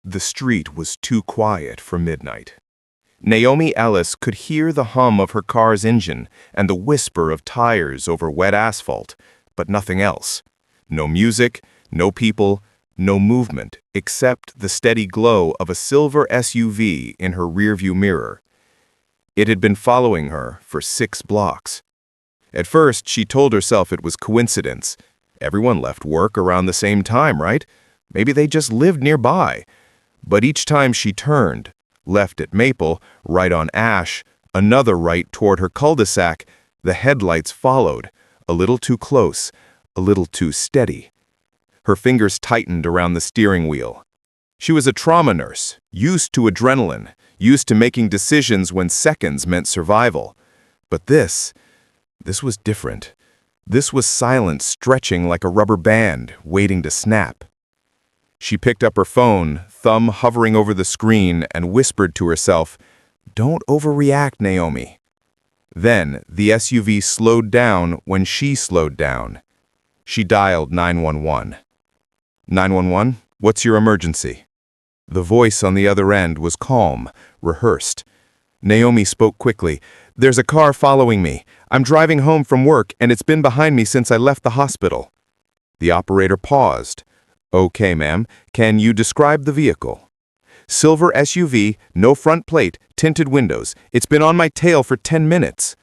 The street was too quiet for midnight. Naomi Ellis could hear the hum of her car's engine and the whisper of tires over wet asphalt, but nothing else. No music, no people, no movement, except the steady glow of a silver SUV in her rearview mirror. It had been following her for 6 blocks. At first, she told herself it was coincidence. Everyone left work around the same time, right? Maybe they just lived nearby. But each time she turned, left at Maple, right on Ash, another right toward her cul-de-sac, the headlights followed, a little too close, a little too steady. Her fingers tightened around the steering wheel. She was a trauma nurse, used to adrenaline, used to making decisions when seconds meant survival. But this was different. This was silence stretching like a rubber band, waiting to snap. She picked up her phone, thumb hovering over the screen, and whispered to herself, "Don't overreact, Naomi." Then, the SUV slowed down when she slowed down. She dialed 911. 911, what's your emergency? The voice on the other end was calm, rehearsed. Naomi spoke quickly. "There's a car following me. I'm driving home from work, and it's been behind me since I left the hospital." The operator paused. "Okay, ma'am. Can you describe the vehicle?" "Silver SUV, no front plate, tinted windows. It's been on my tail for 10 minutes.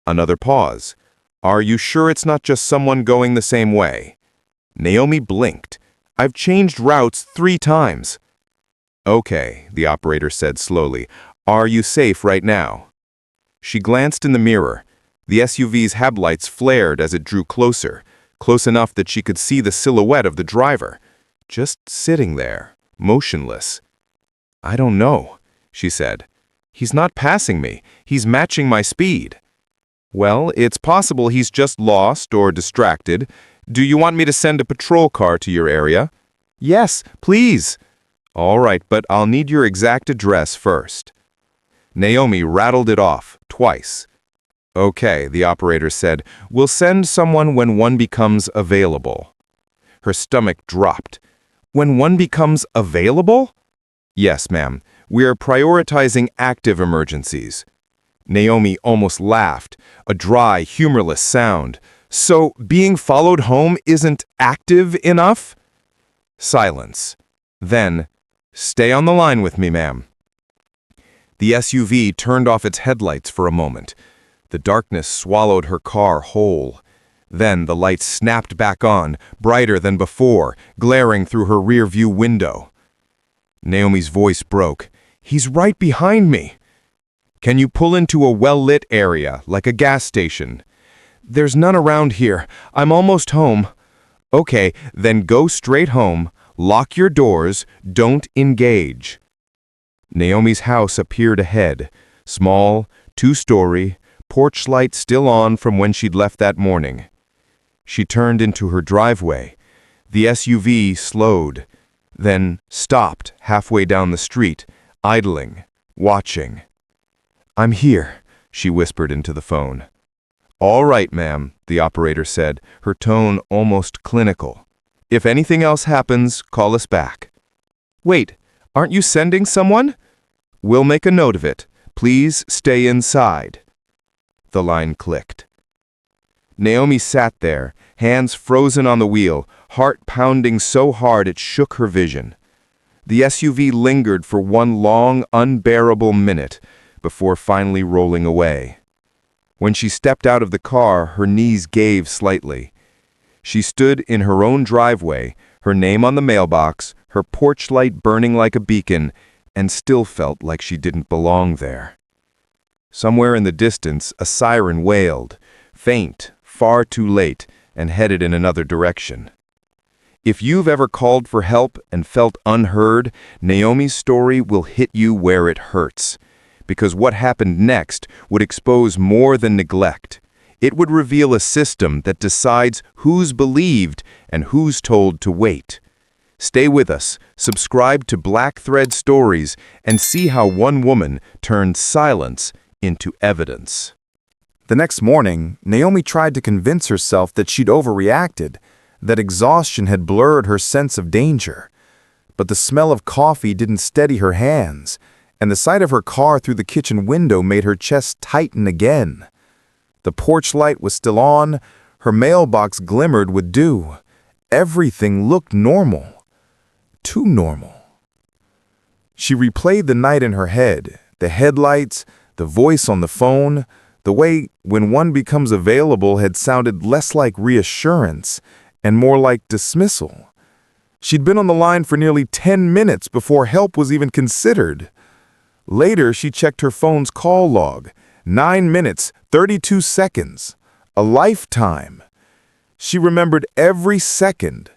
Another pause. "Are you sure it's not just someone going the same way?" Naomi blinked. "I've changed routes 3 times. "Okay," the operator said slowly. "Are you safe right now?" She glanced in the mirror. The SUV's headlights flared as it drew closer, close enough that she could see the silhouette of the driver, just sitting there, motionless. "I don't know," she said. "He's not passing me. He's matching my speed." "Well, it's possible he's just lost or distracted. Do you want me to send a patrol car to your area?" "Yes, please." "All right, but I'll need your exact address first." Naomi rattled it off, twice. "Okay," the operator said. "We'll send someone when one becomes available." Her stomach dropped. "When one becomes available?" "Yes, ma'am. We're prioritizing active emergencies." Naomi almost laughed, a dry, humorless sound. "So being followed home isn't active enough?" Silence. Then, "Stay on the line with me, ma'am." The SUV turned off its headlights for a moment. The darkness swallowed her car whole. Then the lights snapped back on, brighter than before, glaring through her rear-view window. Naomi's voice broke. "He's right behind me." "Can you pull into a well-lit area, like a gas station?" "There's none around here. I'm almost home." "Okay, then go straight home. Lock your doors. Don't engage." Naomi's house appeared ahead, small, 2-story, porch light still on from when she'd left that morning. She turned into her driveway. The SUV slowed, then stopped halfway down the street, idling, watching. "I'm here," she whispered into the phone. "All right, ma'am," the operator said, her tone almost clinical. "If anything else happens, call us back." "Wait, aren't you sending someone?" "We'll make a note of it. Please stay inside." The line clicked. Naomi sat there, hands frozen on the wheel, heart pounding so hard it shook her vision. The SUV lingered for one long, unbearable minute before finally rolling away. When she stepped out of the car, her knees gave slightly. She stood in her own driveway, her name on the mailbox, her porch light burning like a beacon, and still felt like she didn't belong there. Somewhere in the distance, a siren wailed, faint, far too late, and headed in another direction. If you've ever called for help and felt unheard, Naomi's story will hit you where it hurts. Because what happened next would expose more than neglect. It would reveal a system that decides who's believed and who's told to wait. Stay with us, subscribe to Black Thread Stories, and see how one woman turned silence into evidence. The next morning, Naomi tried to convince herself that she'd overreacted, that exhaustion had blurred her sense of danger. but the smell of coffee didn't steady her hands, and the sight of her car through the kitchen window made her chest tighten again. The porch light was still on, her mailbox glimmered with dew. Everything looked normal. Too normal. She replayed the night in her head, the headlights, the voice on the phone. The way "when one becomes available" had sounded less like reassurance and more like dismissal. She'd been on the line for nearly 10 minutes before help was even considered. Later, she checked her phone's call log. 9 minutes, 32 seconds. A lifetime. She remembered every second.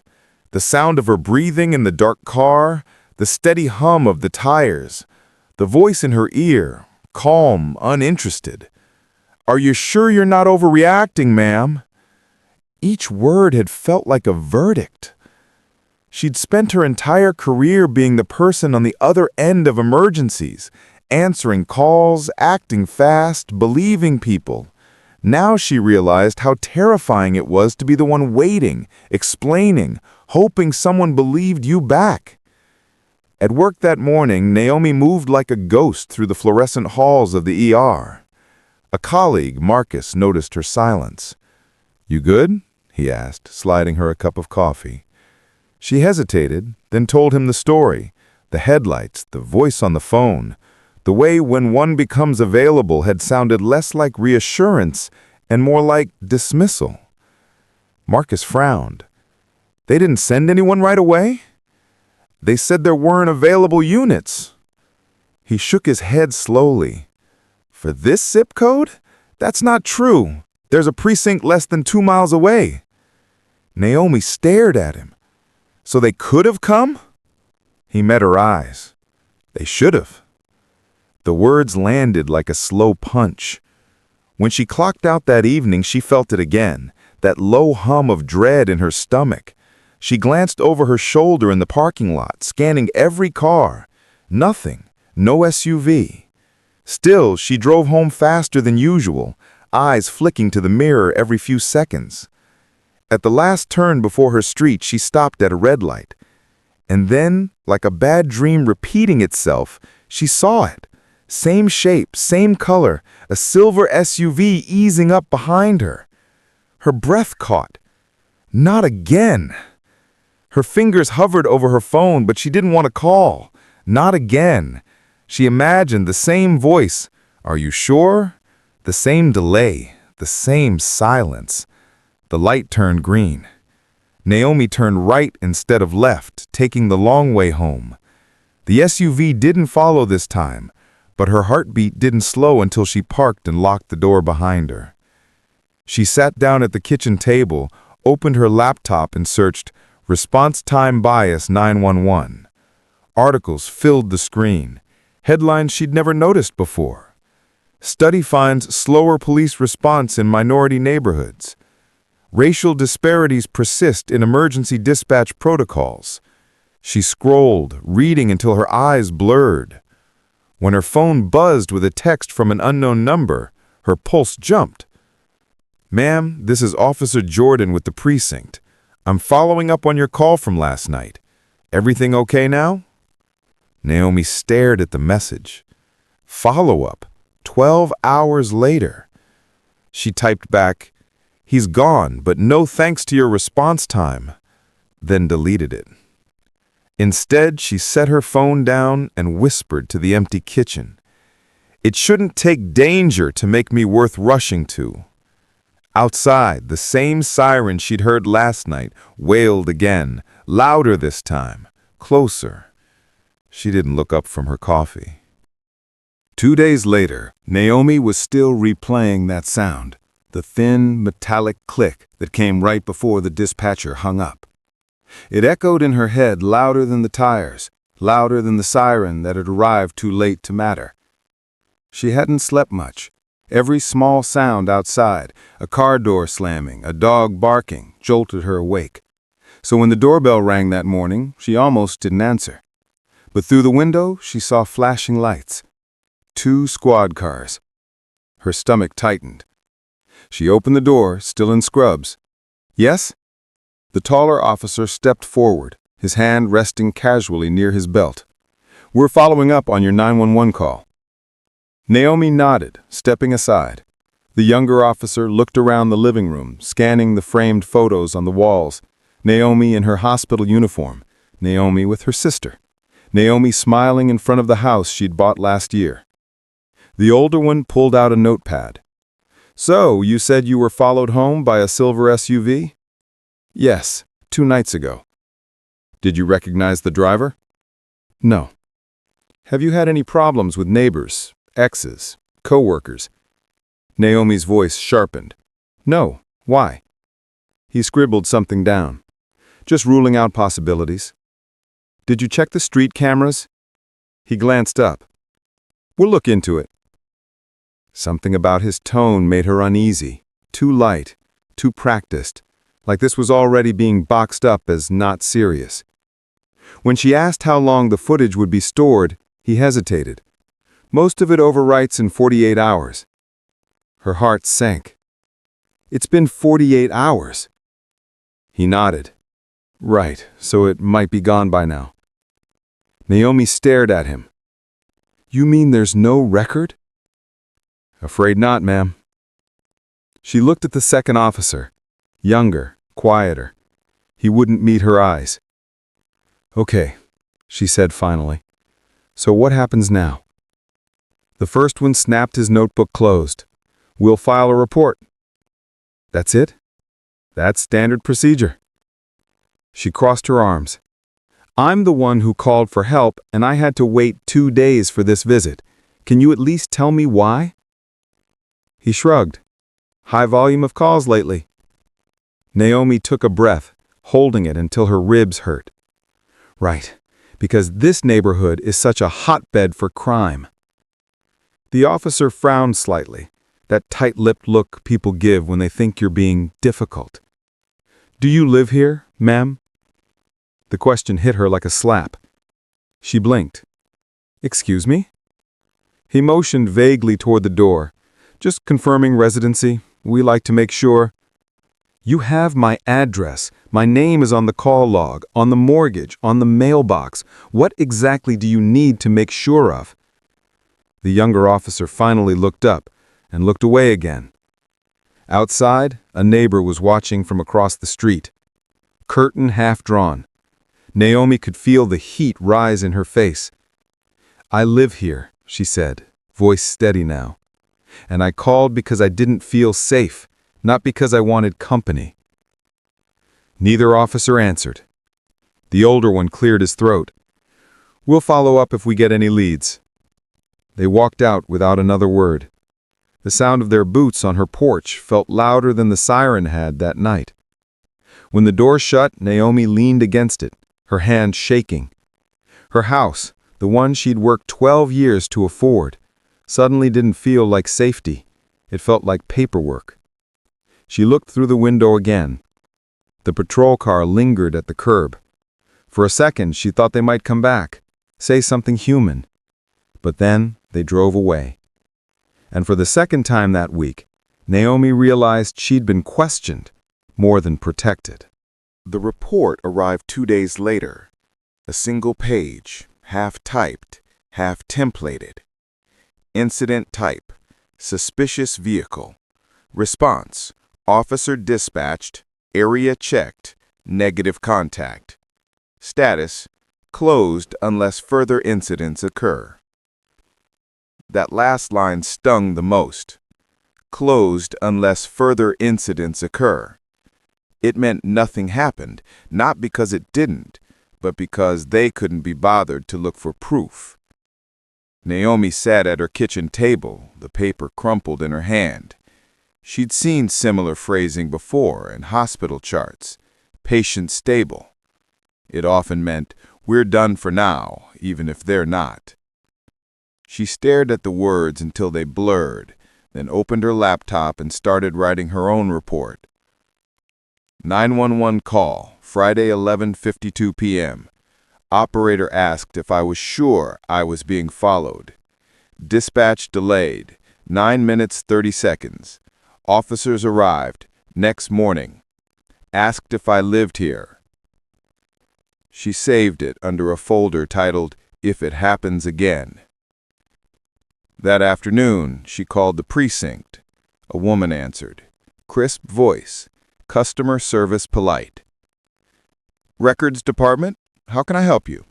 The sound of her breathing in the dark car, the steady hum of the tires, the voice in her ear, calm, uninterested. "Are you sure you're not overreacting, ma'am?" Each word had felt like a verdict. She'd spent her entire career being the person on the other end of emergencies, answering calls, acting fast, believing people. Now she realized how terrifying it was to be the one waiting, explaining, hoping someone believed you back. At work that morning, Naomi moved like a ghost through the fluorescent halls of the ER. A colleague, Marcus, noticed her silence. "You good?" he asked, sliding her a cup of coffee. She hesitated, then told him the story, the headlights, the voice on the phone. The way "when one becomes available" had sounded less like reassurance and more like dismissal. Marcus frowned. "They didn't send anyone right away?" "They said there weren't available units." He shook his head slowly. "For this zip code? That's not true. There's a precinct less than 2 miles away." Naomi stared at him. "So they could have come?" He met her eyes. "They should have." The words landed like a slow punch. When she clocked out that evening, she felt it again, that low hum of dread in her stomach. She glanced over her shoulder in the parking lot, scanning every car. Nothing. No SUV. Still, she drove home faster than usual, eyes flicking to the mirror every few seconds. At the last turn before her street, she stopped at a red light. And then, like a bad dream repeating itself, she saw it. Same shape, same color, a silver SUV easing up behind her. Her breath caught. Not again. Her fingers hovered over her phone, but she didn't want to call. Not again. She imagined the same voice. "Are you sure?" The same delay, the same silence. The light turned green. Naomi turned right instead of left, taking the long way home. The SUV didn't follow this time, but her heartbeat didn't slow until she parked and locked the door behind her. She sat down at the kitchen table, opened her laptop and searched "Response Time Bias 911." Articles filled the screen, headlines she'd never noticed before. Study finds slower police response in minority neighborhoods. Racial disparities persist in emergency dispatch protocols. She scrolled, reading until her eyes blurred. When her phone buzzed with a text from an unknown number, her pulse jumped. "Ma'am, this is Officer Jordan with the precinct. I'm following up on your call from last night. Everything okay now?" Naomi stared at the message. Follow-up, 12 hours later. She typed back, "He's gone, but no thanks to your response time," then deleted it. Instead, she set her phone down and whispered to the empty kitchen. "It shouldn't take danger to make me worth rushing to." Outside, the same siren she'd heard last night wailed again, louder this time, closer. She didn't look up from her coffee. 2 days later, Naomi was still replaying that sound, the thin, metallic click that came right before the dispatcher hung up. It echoed in her head louder than the tires, louder than the siren that had arrived too late to matter. She hadn't slept much. Every small sound outside, a car door slamming, a dog barking, jolted her awake. So when the doorbell rang that morning, she almost didn't answer. But through the window, she saw flashing lights. 2 squad cars. Her stomach tightened. She opened the door, still in scrubs. "Yes?" The taller officer stepped forward, his hand resting casually near his belt. "We're following up on your 911 call." Naomi nodded, stepping aside. The younger officer looked around the living room, scanning the framed photos on the walls. Naomi in her hospital uniform, Naomi with her sister, Naomi smiling in front of the house she'd bought last year. The older one pulled out a notepad. "So, you said you were followed home by a silver SUV?" "Yes, 2 nights ago." "Did you recognize the driver?" "No." "Have you had any problems with neighbors, exes, co-workers?" Naomi's voice sharpened. "No. Why?" He scribbled something down. "Just ruling out possibilities." "Did you check the street cameras?" He glanced up. "We'll look into it." Something about his tone made her uneasy. Too light, too practiced, like this was already being boxed up as not serious. When she asked how long the footage would be stored, he hesitated. "Most of it overwrites in 48 hours. Her heart sank. "It's been 48 hours. He nodded. "Right, so it might be gone by now." Naomi stared at him. "You mean there's no record?" "Afraid not, ma'am." She looked at the second officer. Younger, quieter. He wouldn't meet her eyes. "Okay," she said finally. "So what happens now?" The first one snapped his notebook closed. "We'll file a report." "That's it?" "That's standard procedure." She crossed her arms. "I'm the one who called for help, and I had to wait 2 days for this visit. Can you at least tell me why?" He shrugged. "High volume of calls lately." Naomi took a breath, holding it until her ribs hurt. "Right, because this neighborhood is such a hotbed for crime." The officer frowned slightly, that tight-lipped look people give when they think you're being difficult. "Do you live here, ma'am?" The question hit her like a slap. She blinked. "Excuse me?" He motioned vaguely toward the door. "Just confirming residency. We like to make sure." "You have my address. My name is on the call log, on the mortgage, on the mailbox. What exactly do you need to make sure of?" The younger officer finally looked up and looked away again. Outside, a neighbor was watching from across the street. Curtain half drawn. Naomi could feel the heat rise in her face. "I live here," she said, voice steady now. "And I called because I didn't feel safe, not because I wanted company." Neither officer answered. The older one cleared his throat. "We'll follow up if we get any leads." They walked out without another word. The sound of their boots on her porch felt louder than the siren had that night. When the door shut, Naomi leaned against it, her hand shaking. Her house, the one she'd worked 12 years to afford, suddenly didn't feel like safety. It felt like paperwork. She looked through the window again. The patrol car lingered at the curb. For a second, she thought they might come back, say something human. But then they drove away. And for the second time that week, Naomi realized she'd been questioned more than protected. The report arrived 2 days later. A single page, half typed, half templated. Incident type: suspicious vehicle. Response: officer dispatched, area checked, negative contact. Status: closed unless further incidents occur. That last line stung the most. Closed unless further incidents occur. It meant nothing happened, not because it didn't, but because they couldn't be bothered to look for proof. Naomi sat at her kitchen table, the paper crumpled in her hand. She'd seen similar phrasing before in hospital charts. Patient stable. It often meant, we're done for now, even if they're not. She stared at the words until they blurred, then opened her laptop and started writing her own report. 911 call, Friday 11:52 p.m. Operator asked if I was sure I was being followed. Dispatch delayed, 9 minutes 30 seconds. Officers arrived, next morning. Asked if I lived here. She saved it under a folder titled, "If It Happens Again." That afternoon, she called the precinct. A woman answered. Crisp voice. Customer service polite. "Records department? How can I help you?"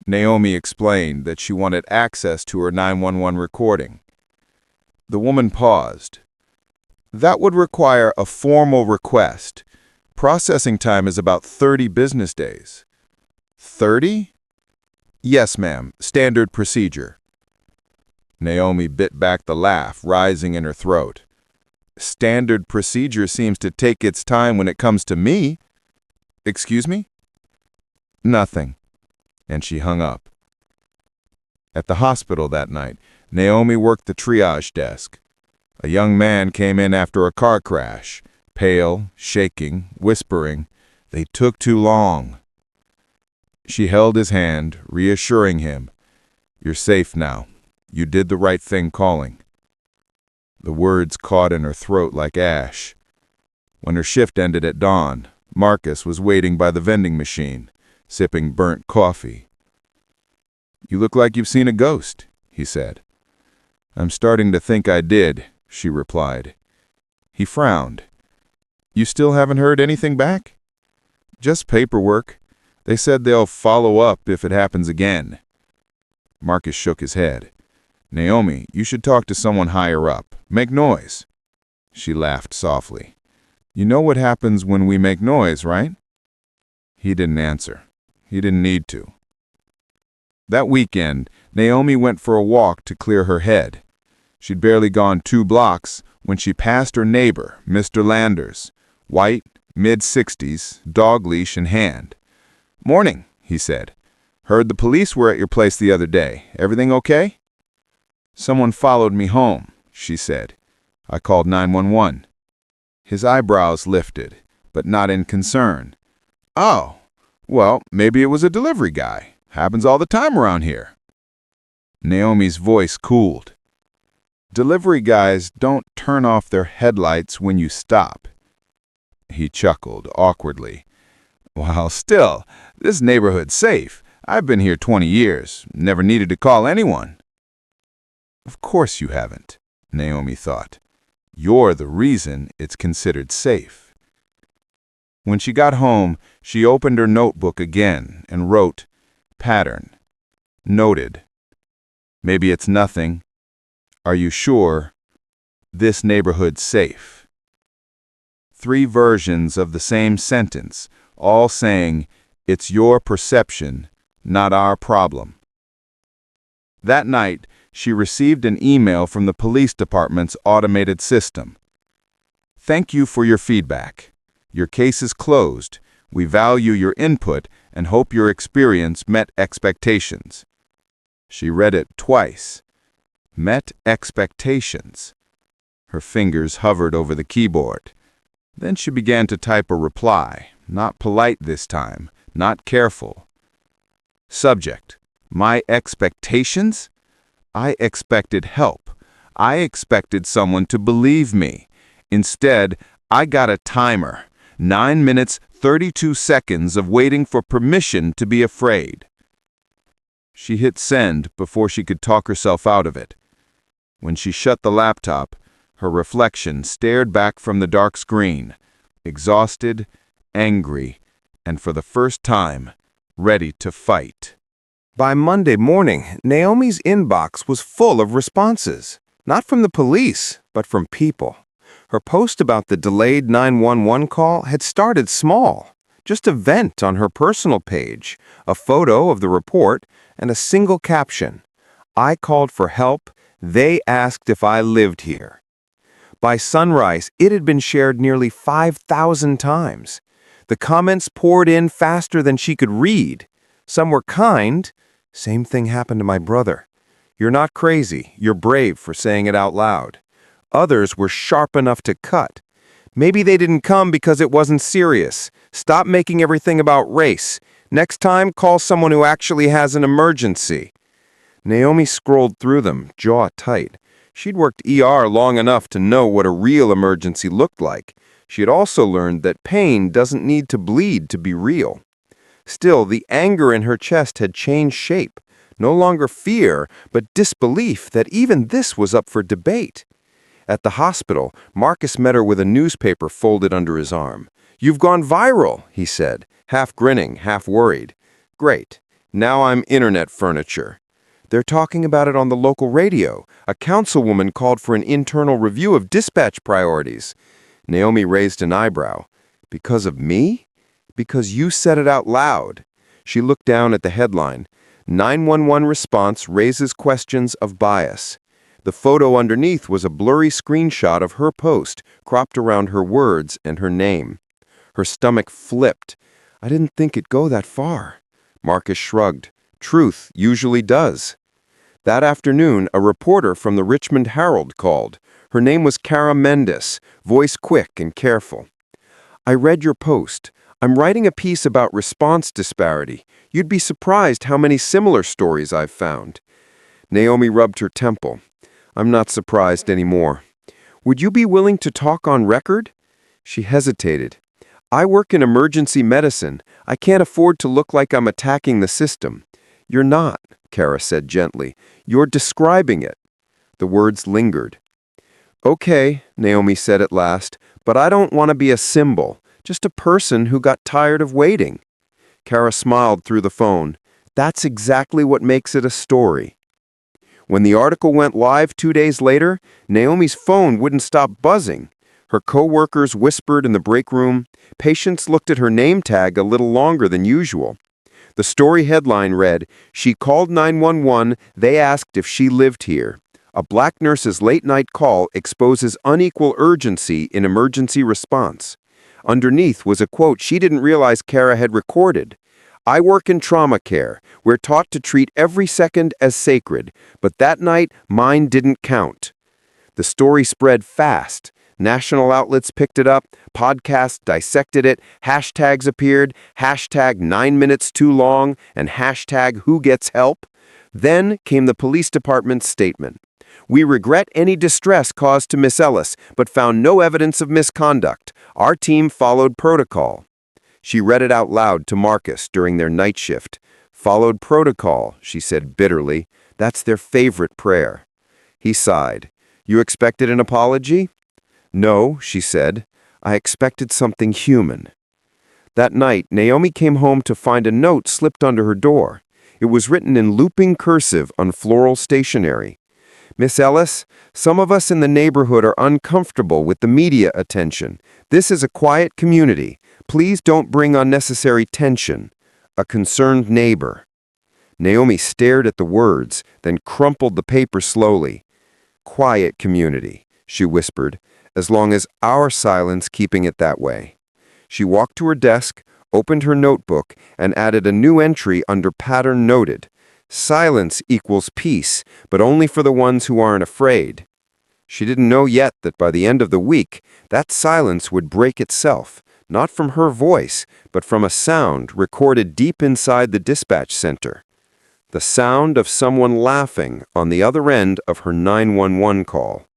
Naomi explained that she wanted access to her 911 recording. The woman paused. "That would require a formal request. Processing time is about 30 business days." 30? "Yes, ma'am. Standard procedure." Naomi bit back the laugh rising in her throat. "Standard procedure seems to take its time when it comes to me." "Excuse me?" "Nothing." And she hung up. At the hospital that night, Naomi worked the triage desk. A young man came in after a car crash, pale, shaking, whispering, "They took too long." She held his hand, reassuring him, "You're safe now. You did the right thing calling." The words caught in her throat like ash. When her shift ended at dawn, Marcus was waiting by the vending machine, sipping burnt coffee. "You look like you've seen a ghost," he said. "I'm starting to think I did," she replied. He frowned. "You still haven't heard anything back?" "Just paperwork. They said they'll follow up if it happens again." Marcus shook his head. "Naomi, you should talk to someone higher up. Make noise." She laughed softly. "You know what happens when we make noise, right?" He didn't answer. He didn't need to. That weekend, Naomi went for a walk to clear her head. She'd barely gone 2 blocks when she passed her neighbor, Mr. Landers, white, mid-60s, dog leash in hand. "Morning," he said. "Heard the police were at your place the other day. Everything okay?" "Someone followed me home," she said. "I called 911. His eyebrows lifted, but not in concern. "Oh, well, maybe it was a delivery guy. Happens all the time around here." Naomi's voice cooled. "Delivery guys don't turn off their headlights when you stop." He chuckled awkwardly. "Well, still, this neighborhood's safe. I've been here 20 years. Never needed to call anyone." "Of course you haven't," Naomi thought. "You're the reason it's considered safe." When she got home, she opened her notebook again and wrote, "Pattern. Noted. Maybe it's nothing. Are you sure? This neighborhood's safe." 3 versions of the same sentence, all saying, "It's your perception, not our problem." That night, she received an email from the police department's automated system. "Thank you for your feedback. Your case is closed. We value your input and hope your experience met expectations." She read it twice. Met expectations. Her fingers hovered over the keyboard. Then she began to type a reply, not polite this time, not careful. Subject: My expectations? I expected help. I expected someone to believe me. Instead, I got a timer. 9 minutes, 32 seconds of waiting for permission to be afraid. She hit send before she could talk herself out of it. When she shut the laptop, her reflection stared back from the dark screen, exhausted, angry, and for the first time, ready to fight. By Monday morning, Naomi's inbox was full of responses, not from the police, but from people. Her post about the delayed 911 call had started small, just a vent on her personal page, a photo of the report, and a single caption: "I called for help. They asked if I lived here." By sunrise, it had been shared nearly 5,000 times. The comments poured in faster than she could read. Some were kind. "Same thing happened to my brother." "You're not crazy. You're brave for saying it out loud." Others were sharp enough to cut. "Maybe they didn't come because it wasn't serious. Stop making everything about race. Next time, call someone who actually has an emergency." Naomi scrolled through them, jaw tight. She'd worked ER long enough to know what a real emergency looked like. She had also learned that pain doesn't need to bleed to be real. Still, the anger in her chest had changed shape. No longer fear, but disbelief that even this was up for debate. At the hospital, Marcus met her with a newspaper folded under his arm. "You've gone viral," he said, half grinning, half worried. "Great. Now I'm internet furniture." "They're talking about it on the local radio. A councilwoman called for an internal review of dispatch priorities." Naomi raised an eyebrow. "Because of me?" "Because you said it out loud." She looked down at the headline. 911 response raises questions of bias. The photo underneath was a blurry screenshot of her post, cropped around her words and her name. Her stomach flipped. "I didn't think it'd go that far." Marcus shrugged. "Truth usually does." That afternoon, a reporter from the Richmond Herald called. Her name was Cara Mendes, voice quick and careful. "I read your post. I'm writing a piece about response disparity. You'd be surprised how many similar stories I've found." Naomi rubbed her temple. "I'm not surprised anymore." "Would you be willing to talk on record?" She hesitated. "I work in emergency medicine. I can't afford to look like I'm attacking the system." "You're not," Cara said gently. "You're describing it." The words lingered. "Okay," Naomi said at last, "but I don't want to be a symbol, just a person who got tired of waiting." Cara smiled through the phone. "That's exactly what makes it a story." When the article went live 2 days later, Naomi's phone wouldn't stop buzzing. Her coworkers whispered in the break room. Patients looked at her name tag a little longer than usual. The story headline read, "She called 911, they asked if she lived here. A black nurse's late-night call exposes unequal urgency in emergency response." Underneath was a quote she didn't realize Cara had recorded. "I work in trauma care. We're taught to treat every second as sacred, but that night, mine didn't count." The story spread fast. National outlets picked it up, podcasts dissected it, hashtags appeared, hashtag 9 minutes too long, and hashtag who gets help. Then came the police department's statement. "We regret any distress caused to Miss Ellis, but found no evidence of misconduct. Our team followed protocol." She read it out loud to Marcus during their night shift. "Followed protocol," she said bitterly. "That's their favorite prayer." He sighed. "You expected an apology?" "No," she said. "I expected something human." That night, Naomi came home to find a note slipped under her door. It was written in looping cursive on floral stationery. "Miss Ellis, some of us in the neighborhood are uncomfortable with the media attention. This is a quiet community. Please don't bring unnecessary tension. A concerned neighbor." Naomi stared at the words, then crumpled the paper slowly. "Quiet community," she whispered, "as long as our silence keeping it that way." She walked to her desk, opened her notebook, and added a new entry under pattern noted. "Silence equals peace, but only for the ones who aren't afraid." She didn't know yet that by the end of the week, that silence would break itself, not from her voice, but from a sound recorded deep inside the dispatch center. The sound of someone laughing on the other end of her 911 call.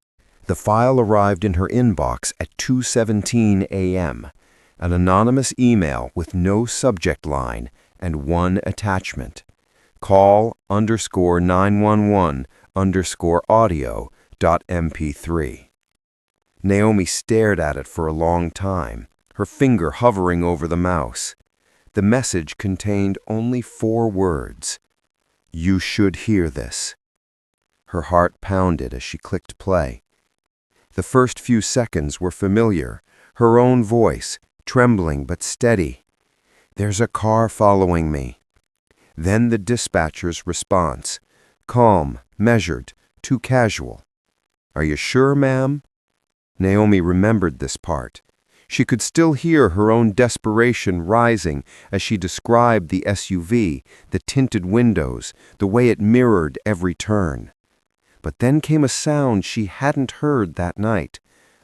The file arrived in her inbox at 2:17 a.m., an anonymous email with no subject line and one attachment. Call_911_audio.mp3. Naomi stared at it for a long time, her finger hovering over the mouse. The message contained only 4 words. "You should hear this." Her heart pounded as she clicked play. The first few seconds were familiar, her own voice, trembling but steady. "There's a car following me." Then the dispatcher's response, calm, measured, too casual. "Are you sure, ma'am?" Naomi remembered this part. She could still hear her own desperation rising as she described the SUV, the tinted windows, the way it mirrored every turn. But then came a sound she hadn't heard that night,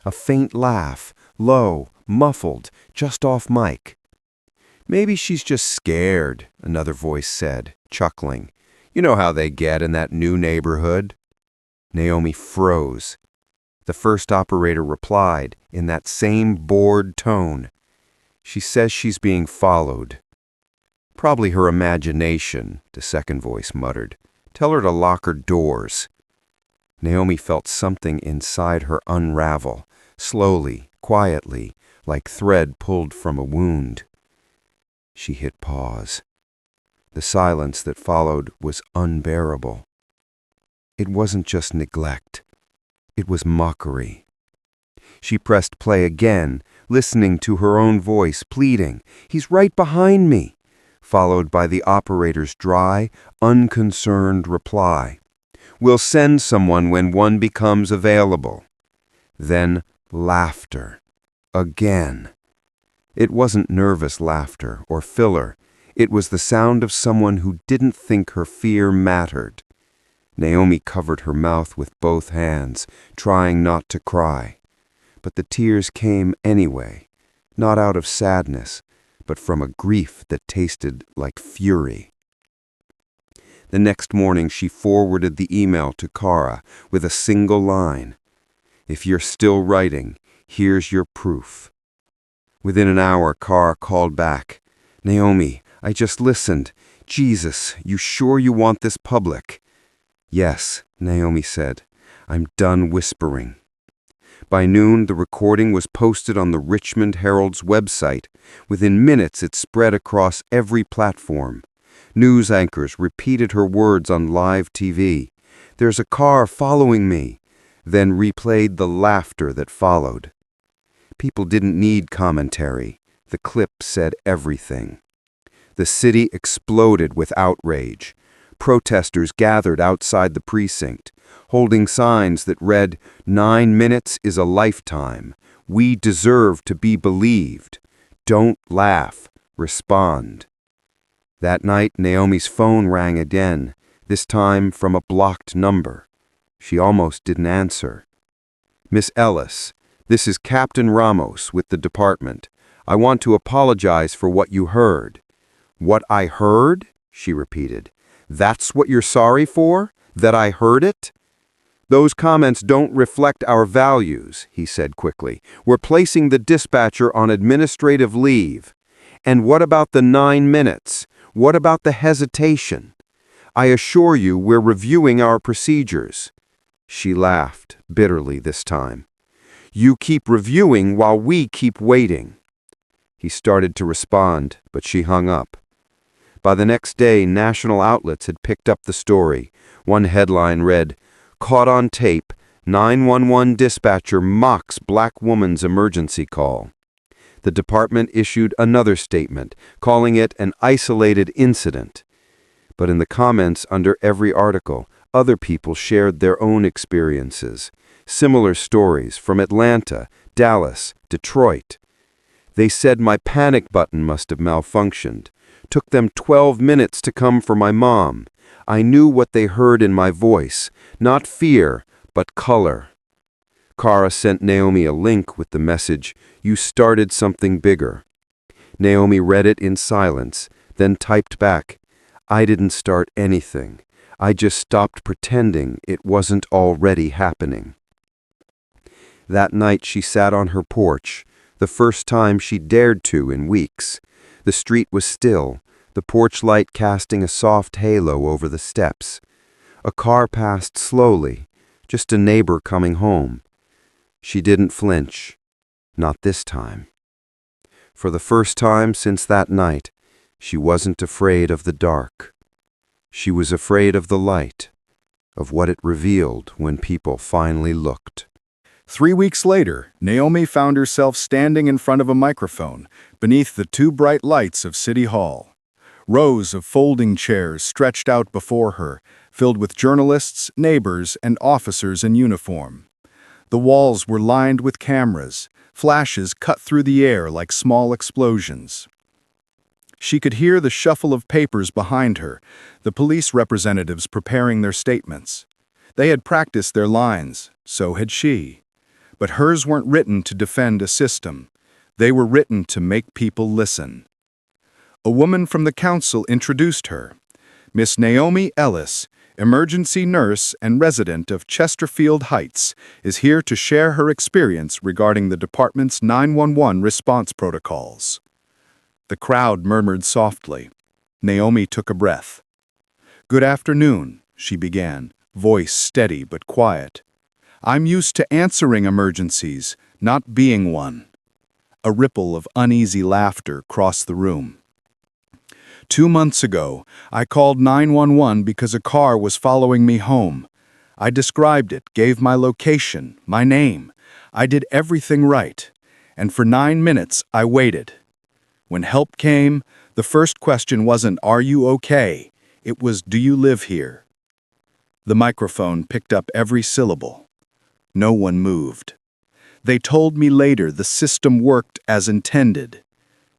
a faint laugh, low, muffled, just off mic. "Maybe she's just scared," another voice said, chuckling. "You know how they get in that new neighborhood." Naomi froze. The first operator replied in that same bored tone. "She says she's being followed." Probably her imagination, the second voice muttered. Tell her to lock her doors. Naomi felt something inside her unravel, slowly, quietly, like thread pulled from a wound. She hit pause. The silence that followed was unbearable. It wasn't just neglect. It was mockery. She pressed play again, listening to her own voice, pleading, "He's right behind me," followed by the operator's dry, unconcerned reply, "We'll send someone when one becomes available." Then laughter. Again. It wasn't nervous laughter or filler. It was the sound of someone who didn't think her fear mattered. Naomi covered her mouth with both hands, trying not to cry. But the tears came anyway, not out of sadness, but from a grief that tasted like fury. The next morning she forwarded the email to Kara with a single line. "If you're still writing, here's your proof." Within an hour, Kara called back. "Naomi, I just listened. Jesus, you sure you want this public?" "Yes," Naomi said. "I'm done whispering." By noon, the recording was posted on the Richmond Herald's website. Within minutes, it spread across every platform. News anchors repeated her words on live TV. "There's a car following me," then replayed the laughter that followed. People didn't need commentary. The clip said everything. The city exploded with outrage. Protesters gathered outside the precinct, holding signs that read, "9 minutes is a lifetime. We deserve to be believed. Don't laugh. Respond." That night, Naomi's phone rang again, this time from a blocked number. She almost didn't answer. "Miss Ellis, this is Captain Ramos with the department. I want to apologize for what you heard." "What I heard?" she repeated. "That's what you're sorry for? That I heard it?" "Those comments don't reflect our values," he said quickly. "We're placing the dispatcher on administrative leave." "And what about the 9 minutes? What about the hesitation?" "I assure you we're reviewing our procedures." She laughed, bitterly this time. "You keep reviewing while we keep waiting." He started to respond, but she hung up. By the next day, national outlets had picked up the story. One headline read, "Caught on tape, 911 dispatcher mocks black woman's emergency call." The department issued another statement, calling it an isolated incident. But in the comments under every article, other people shared their own experiences. Similar stories from Atlanta, Dallas, Detroit. They said my panic button must have malfunctioned. Took them 12 minutes to come for my mom. I knew what they heard in my voice, not fear, but color. Kara sent Naomi a link with the message, "You started something bigger." Naomi read it in silence, then typed back, "I didn't start anything. I just stopped pretending it wasn't already happening." That night she sat on her porch, the first time she dared to in weeks. The street was still, the porch light casting a soft halo over the steps. A car passed slowly, just a neighbor coming home. She didn't flinch. Not this time. For the first time since that night, she wasn't afraid of the dark. She was afraid of the light, of what it revealed when people finally looked. 3 weeks later, Naomi found herself standing in front of a microphone beneath the 2 bright lights of City Hall. Rows of folding chairs stretched out before her, filled with journalists, neighbors, and officers in uniform. The walls were lined with cameras. Flashes cut through the air like small explosions. She could hear the shuffle of papers behind her, the police representatives preparing their statements. They had practiced their lines, so had she. But hers weren't written to defend a system. They were written to make people listen. A woman from the council introduced her. Miss Naomi Ellis, emergency nurse and resident of Chesterfield Heights, is here to share her experience regarding the department's 911 response protocols. The crowd murmured softly. Naomi took a breath. "Good afternoon," she began, voice steady but quiet. "I'm used to answering emergencies, not being one." A ripple of uneasy laughter crossed the room. "2 months ago, I called 911 because a car was following me home. I described it, gave my location, my name. I did everything right. And for 9 minutes, I waited. When help came, the first question wasn't, 'Are you okay?' It was, 'Do you live here?'" The microphone picked up every syllable. No one moved. "They told me later the system worked as intended."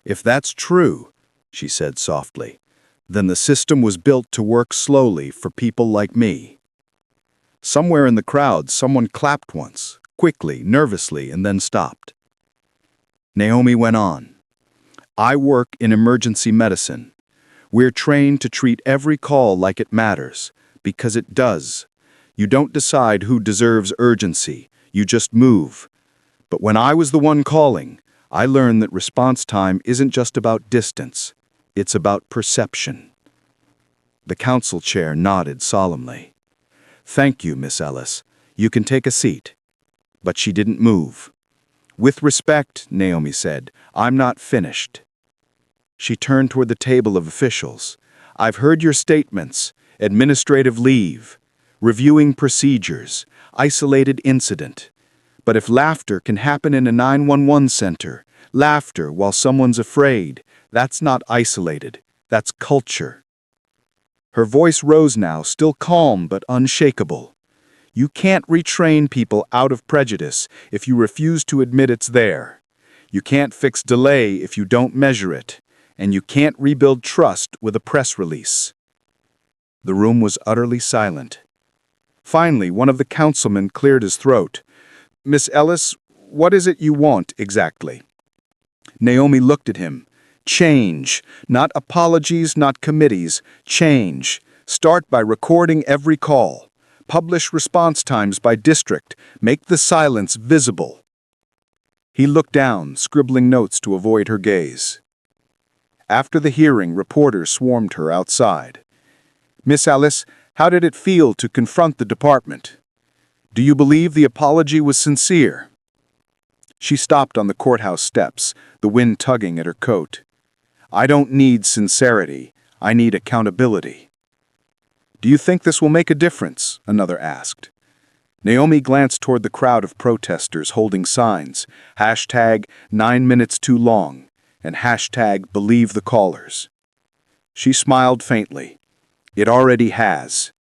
"If that's true," she said softly, "then the system was built to work slowly for people like me." Somewhere in the crowd, someone clapped once, quickly, nervously, and then stopped. Naomi went on. "I work in emergency medicine. We're trained to treat every call like it matters, because it does. You don't decide who deserves urgency, you just move. But when I was the one calling, I learned that response time isn't just about distance, it's about perception." The council chair nodded solemnly. "Thank you, Miss Ellis. You can take a seat." But she didn't move. "With respect," Naomi said, "I'm not finished." She turned toward the table of officials. "I've heard your statements, administrative leave, reviewing procedures, isolated incident. But if laughter can happen in a 911 center, laughter while someone's afraid, that's not isolated, that's culture." Her voice rose now, still calm but unshakable. "You can't retrain people out of prejudice if you refuse to admit it's there. You can't fix delay if you don't measure it. And you can't rebuild trust with a press release." The room was utterly silent. Finally, one of the councilmen cleared his throat. "Miss Ellis, what is it you want exactly?" Naomi looked at him. "Change. Not apologies, not committees. Change. Start by recording every call. Publish response times by district. Make the silence visible." He looked down, scribbling notes to avoid her gaze. After the hearing, reporters swarmed her outside. "Miss Ellis, how did it feel to confront the department? Do you believe the apology was sincere?" She stopped on the courthouse steps, the wind tugging at her coat. "I don't need sincerity. I need accountability." "Do you think this will make a difference?" another asked. Naomi glanced toward the crowd of protesters holding signs, hashtag 9 minutes too long, and hashtag believe the callers. She smiled faintly. "It already has."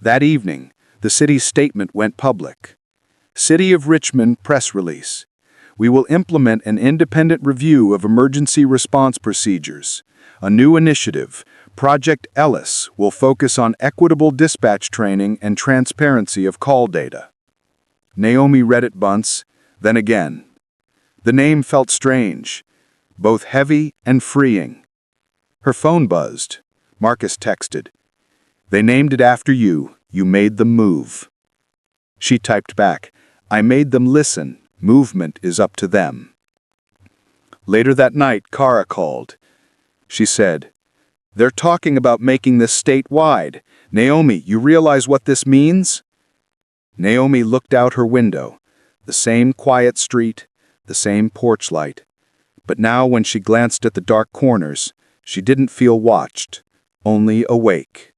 That evening, the city's statement went public. City of Richmond press release. "We will implement an independent review of emergency response procedures. A new initiative, Project Ellis, will focus on equitable dispatch training and transparency of call data." Naomi read it once, then again. The name felt strange, both heavy and freeing. Her phone buzzed. Marcus texted, "They named it after you. You made them move." She typed back, "I made them listen. Movement is up to them." Later that night, Kara called. She said, "They're talking about making this statewide. Naomi, you realize what this means?" Naomi looked out her window. The same quiet street, the same porch light. But now when she glanced at the dark corners, she didn't feel watched, only awake.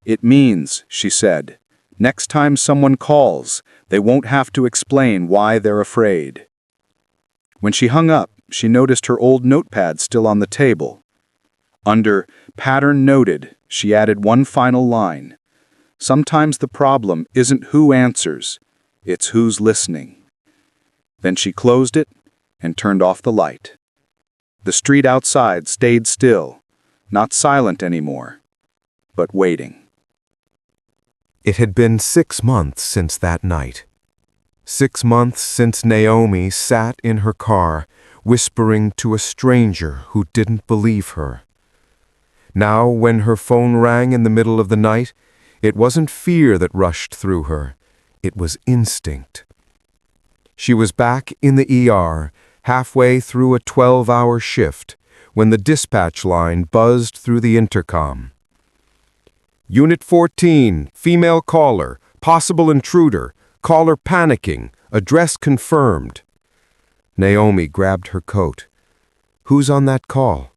"It means," she said, "next time someone calls, they won't have to explain why they're afraid." When she hung up, she noticed her old notepad still on the table. Under "Pattern Noted," she added one final line. "Sometimes the problem isn't who answers, it's who's listening." Then she closed it and turned off the light. The street outside stayed still, not silent anymore, but waiting. It had been 6 months since that night. 6 months since Naomi sat in her car, whispering to a stranger who didn't believe her. Now, when her phone rang in the middle of the night, it wasn't fear that rushed through her. It was instinct. She was back in the ER, halfway through a 12-hour shift, when the dispatch line buzzed through the intercom. Unit 14, female caller, possible intruder, caller panicking, address confirmed. Naomi grabbed her coat. Who's on that call?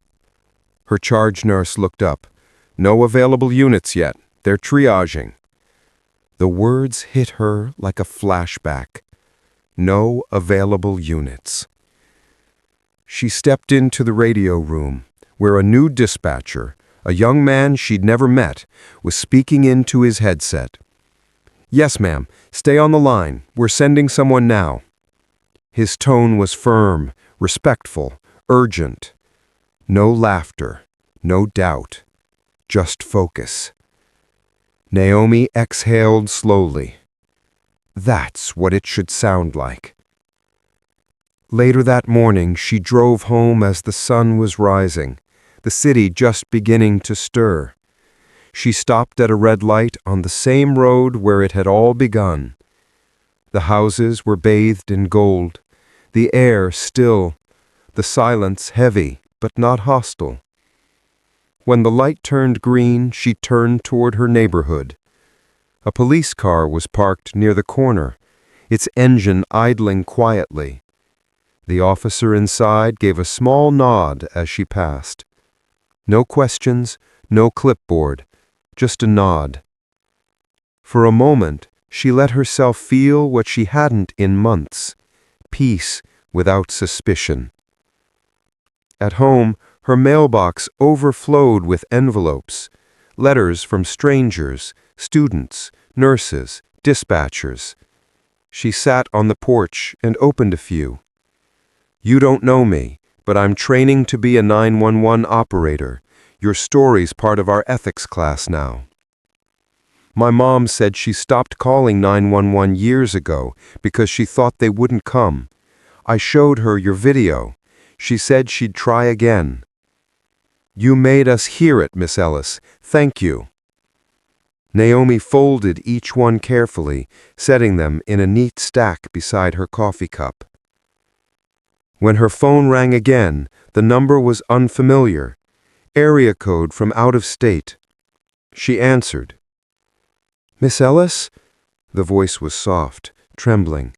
Her charge nurse looked up. No available units yet. They're triaging. The words hit her like a flashback. No available units. She stepped into the radio room, where a new dispatcher, a young man she'd never met, was speaking into his headset. Yes, ma'am. Stay on the line. We're sending someone now. His tone was firm, respectful, urgent. No laughter, no doubt, just focus. Naomi exhaled slowly. That's what it should sound like. Later that morning, she drove home as the sun was rising, the city just beginning to stir. She stopped at a red light on the same road where it had all begun. The houses were bathed in gold, the air still, the silence heavy but not hostile. When the light turned green, she turned toward her neighborhood. A police car was parked near the corner, its engine idling quietly. The officer inside gave a small nod as she passed. No questions, no clipboard, just a nod. For a moment, she let herself feel what she hadn't in months, peace without suspicion. At home, her mailbox overflowed with envelopes, letters from strangers, students, nurses, dispatchers. She sat on the porch and opened a few. You don't know me, but I'm training to be a 911 operator. Your story's part of our ethics class now. My mom said she stopped calling 911 years ago because she thought they wouldn't come. I showed her your video. She said she'd try again. You made us hear it, Miss Ellis. Thank you. Naomi folded each one carefully, setting them in a neat stack beside her coffee cup. When her phone rang again, the number was unfamiliar, area code from out of state. She answered. Miss Ellis? The voice was soft, trembling.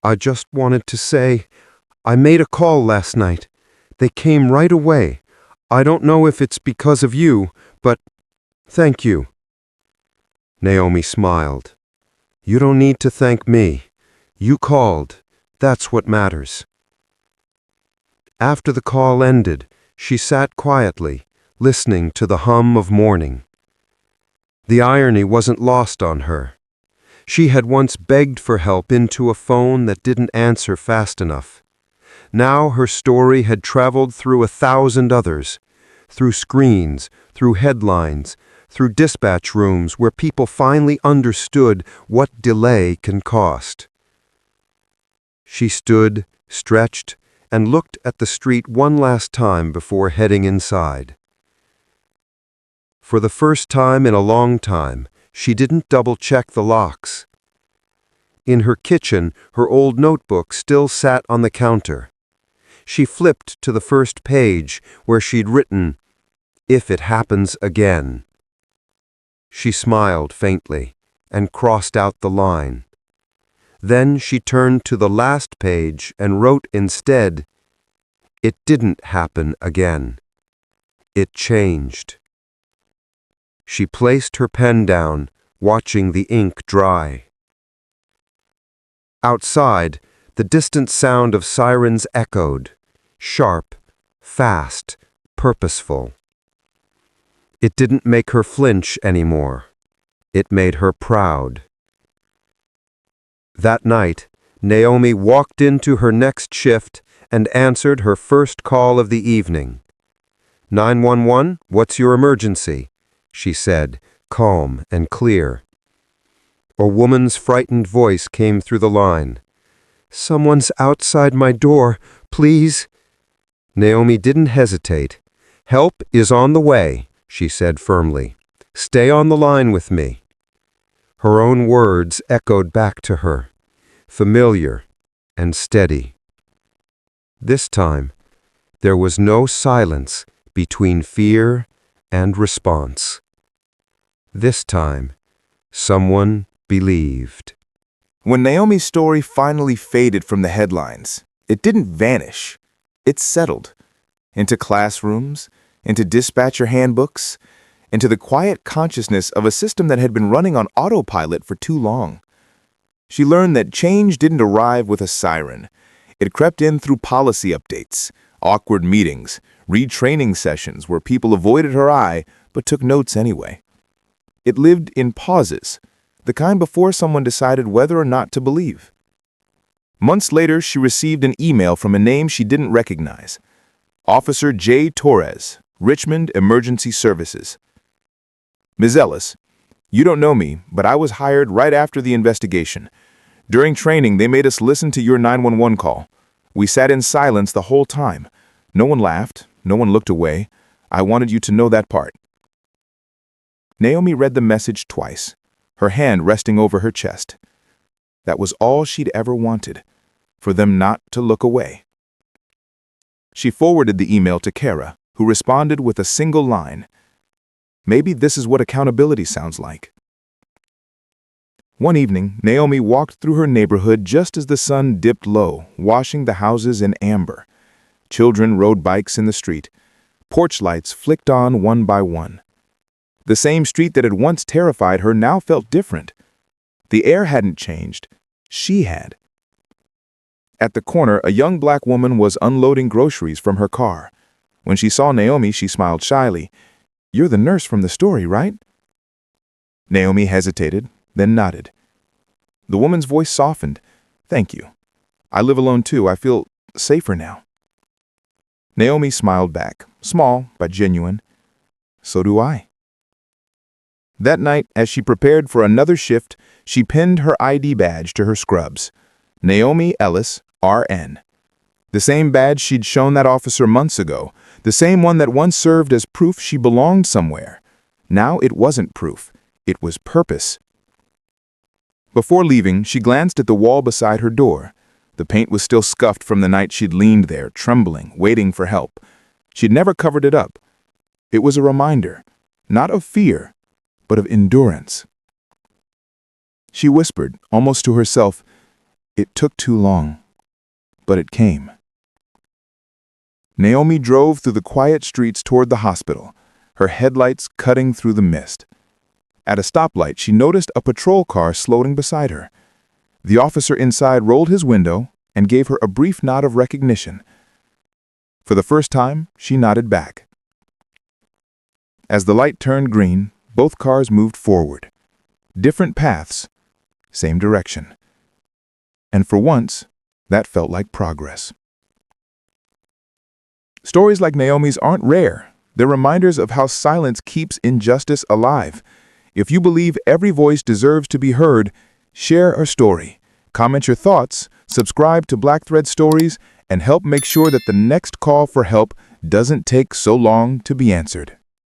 I just wanted to say, I made a call last night. They came right away. I don't know if it's because of you, but thank you. Naomi smiled. You don't need to thank me. You called. That's what matters. After the call ended, she sat quietly, listening to the hum of morning. The irony wasn't lost on her. She had once begged for help into a phone that didn't answer fast enough. Now her story had traveled through 1,000 others, through screens, through headlines, through dispatch rooms where people finally understood what delay can cost. She stood, stretched, and looked at the street one last time before heading inside. For the first time in a long time, she didn't double-check the locks. In her kitchen, her old notebook still sat on the counter. She flipped to the first page where she'd written, "If it happens again." She smiled faintly and crossed out the line. Then she turned to the last page and wrote instead, "It didn't happen again. It changed." She placed her pen down, watching the ink dry. Outside, the distant sound of sirens echoed, sharp, fast, purposeful. It didn't make her flinch anymore. It made her proud. That night, Naomi walked into her next shift and answered her first call of the evening. 911, what's your emergency? She said, calm and clear. A woman's frightened voice came through the line. Someone's outside my door, please. Naomi didn't hesitate. Help is on the way, she said firmly. Stay on the line with me. Her own words echoed back to her, familiar and steady. This time, There was no silence between fear and response. This time, someone believed. When Naomi's story finally faded from the headlines, it didn't vanish. It settled into classrooms, into dispatcher handbooks, into the quiet consciousness of a system that had been running on autopilot for too long. She learned that change didn't arrive with a siren. It crept in through policy updates, awkward meetings, retraining sessions where people avoided her eye but took notes anyway. It lived in pauses, the kind before someone decided whether or not to believe. Months later, she received an email from a name she didn't recognize. Officer J. Torres, Richmond Emergency Services. Ms. Ellis, you don't know me, but I was hired right after the investigation. During training, they made us listen to your 911 call. We sat in silence the whole time. No one laughed. No one looked away. I wanted you to know that part. Naomi read the message twice, her hand resting over her chest. That was all she'd ever wanted, for them not to look away. She forwarded the email to Kara, who responded with a single line. Maybe this is what accountability sounds like. One evening, Naomi walked through her neighborhood just as the sun dipped low, washing the houses in amber. Children rode bikes in the street. Porch lights flicked on one by one. The same street that had once terrified her now felt different. The air hadn't changed. She had. At the corner, a young black woman was unloading groceries from her car. When she saw Naomi, she smiled shyly. "You're the nurse from the story, right?" Naomi hesitated, then nodded. The woman's voice softened. "Thank you. I live alone too. I feel safer now." Naomi smiled back, small but genuine. "So do I." That night, as she prepared for another shift, she pinned her ID badge to her scrubs. Naomi Ellis, RN. The same badge she'd shown that officer months ago, the same one that once served as proof she belonged somewhere. Now it wasn't proof. It was purpose. Before leaving, she glanced at the wall beside her door. The paint was still scuffed from the night she'd leaned there, trembling, waiting for help. She'd never covered it up. It was a reminder, not of fear, but of endurance. She whispered, almost to herself, "It took too long, but it came." Naomi drove through the quiet streets toward the hospital, her headlights cutting through the mist. At a stoplight, she noticed a patrol car floating beside her. The officer inside rolled his window and gave her a brief nod of recognition. For the first time, she nodded back. As the light turned green, both cars moved forward. Different paths, same direction. And for once, that felt like progress. Stories like Naomi's aren't rare. They're reminders of how silence keeps injustice alive. If you believe every voice deserves to be heard, share our story. Comment your thoughts, subscribe to Black Thread Stories, and help make sure that the next call for help doesn't take so long to be answered.